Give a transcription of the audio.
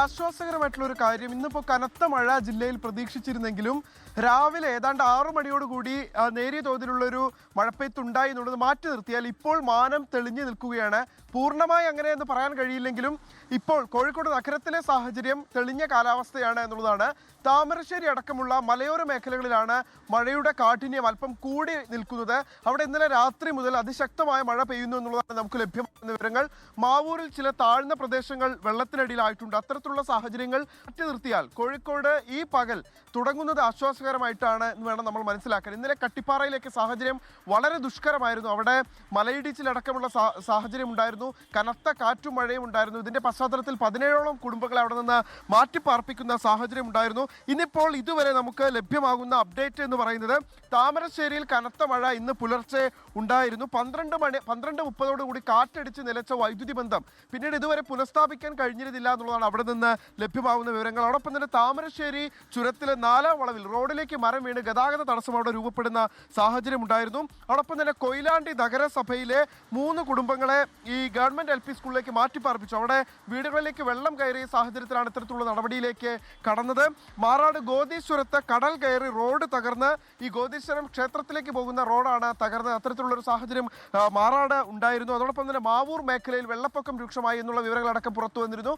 ആശ്വാസകരമായിട്ടുള്ള ഒരു കാര്യം, ഇന്നിപ്പോൾ കനത്ത മഴ ജില്ലയിൽ പ്രതീക്ഷിച്ചിരുന്നെങ്കിലും രാവിലെ ഏതാണ്ട് 6 മണിയോടുകൂടി നേരിയ തോതിലുള്ളൊരു മഴപ്പെയ്ത്തുണ്ടായി എന്നുള്ളത് മാറ്റി നിർത്തിയാൽ ഇപ്പോൾ മാനം തെളിഞ്ഞു നിൽക്കുകയാണ്. പൂർണ്ണമായി അങ്ങനെ എന്ന് പറയാൻ കഴിയില്ലെങ്കിലും ഇപ്പോൾ കോഴിക്കോട് നഗരത്തിലെ സാഹചര്യം തെളിഞ്ഞ കാലാവസ്ഥയാണ് എന്നുള്ളതാണ്. താമരശ്ശേരി അടക്കമുള്ള മലയോര മേഖലകളിലാണ് മഴയുടെ കാഠിന്യം അല്പം കൂടി നിൽക്കുന്നത്. അവിടെ ഇന്നലെ രാത്രി മുതൽ അതിശക്തമായ മഴ പെയ്യുന്നു എന്നുള്ളതാണ് നമുക്ക് ലഭ്യമാകുന്ന വിവരങ്ങൾ. മാവൂരിൽ ചില താഴ്ന്ന പ്രദേശങ്ങൾ വെള്ളത്തിനടിയിലായിട്ടുണ്ട്. അത്തരത്തിലുള്ള സാഹചര്യങ്ങൾ മാറ്റി നിർത്തിയാൽ കോഴിക്കോട് ഈ പകൽ തുടങ്ങുന്നത് ആശ്വാസകരമായിട്ടാണ് എന്ന് വേണം നമ്മൾ മനസ്സിലാക്കാൻ. ഇന്നലെ കട്ടിപ്പാറയിലേക്ക് സാഹചര്യം വളരെ ദുഷ്കരമായിരുന്നു. അവിടെ മലയിടിച്ചിലടക്കമുള്ള സാഹചര്യം ഉണ്ടായിരുന്നു. കനത്ത കാറ്റും മഴയും ഉണ്ടായിരുന്നു. ഇതിന്റെ പശ്ചാത്തലത്തിൽ 17ഓളം കുടുംബങ്ങളെ അവിടെ നിന്ന് മാറ്റിപ്പാർപ്പിക്കുന്ന സാഹചര്യം ഉണ്ടായിരുന്നു. ഇന്നിപ്പോൾ ഇതുവരെ നമുക്ക് ലഭ്യമാകുന്ന അപ്ഡേറ്റ് എന്ന് പറയുന്നത് താമരശ്ശേരിയിൽ കനത്ത മഴ ഇന്ന് പുലർച്ചെ ഉണ്ടായിരുന്നു. 12:30 കാറ്റടിച്ച് നിലച്ച വൈദ്യുതി ബന്ധം പിന്നീട് ഇതുവരെ പുനഃസ്ഥാപിക്കാൻ കഴിഞ്ഞിരുന്നില്ല എന്നുള്ളതാണ് അവിടെ നിന്ന് ലഭ്യമാകുന്ന വിവരങ്ങൾ. അതോടൊപ്പം തന്നെ താമരശ്ശേരി ചുരത്തിലെ 4ാം വളവിൽ റോഡിലേക്ക് മരം വീണ് ഗതാഗത തടസ്സം അവിടെ രൂപപ്പെടുന്ന സാഹചര്യം ഉണ്ടായിരുന്നു. അതോടൊപ്പം തന്നെ കൊയിലാണ്ടി നഗരസഭയിലെ 3 കുടുംബങ്ങളെ ഈ ഗവൺമെന്റ് LP സ്കൂളിലേക്ക് മാറ്റിപ്പാർപ്പിച്ചു. അവിടെ വീടുകളിലേക്ക് വെള്ളം കയറിയ സാഹചര്യത്തിലാണ് ഇത്തരത്തിലുള്ള നടപടിയിലേക്ക് കടന്നത്. മാറാട് ഗോദീശ്വരത്ത് കടൽ കയറി റോഡ് തകർന്ന് ഈ ഗോദീശ്വരം ക്ഷേത്രത്തിലേക്ക് പോകുന്ന റോഡാണ് തകർന്നത്. അത്തരത്തിലുള്ള ഒരു സാഹചര്യം മാറാട് ഉണ്ടായിരുന്നു. അതോടൊപ്പം തന്നെ മാവൂർ മേഖലയിൽ വെള്ളപ്പൊക്കം രൂക്ഷമായി എന്നുള്ള വിവരങ്ങളടക്കം പുറത്തു വന്നിരുന്നു.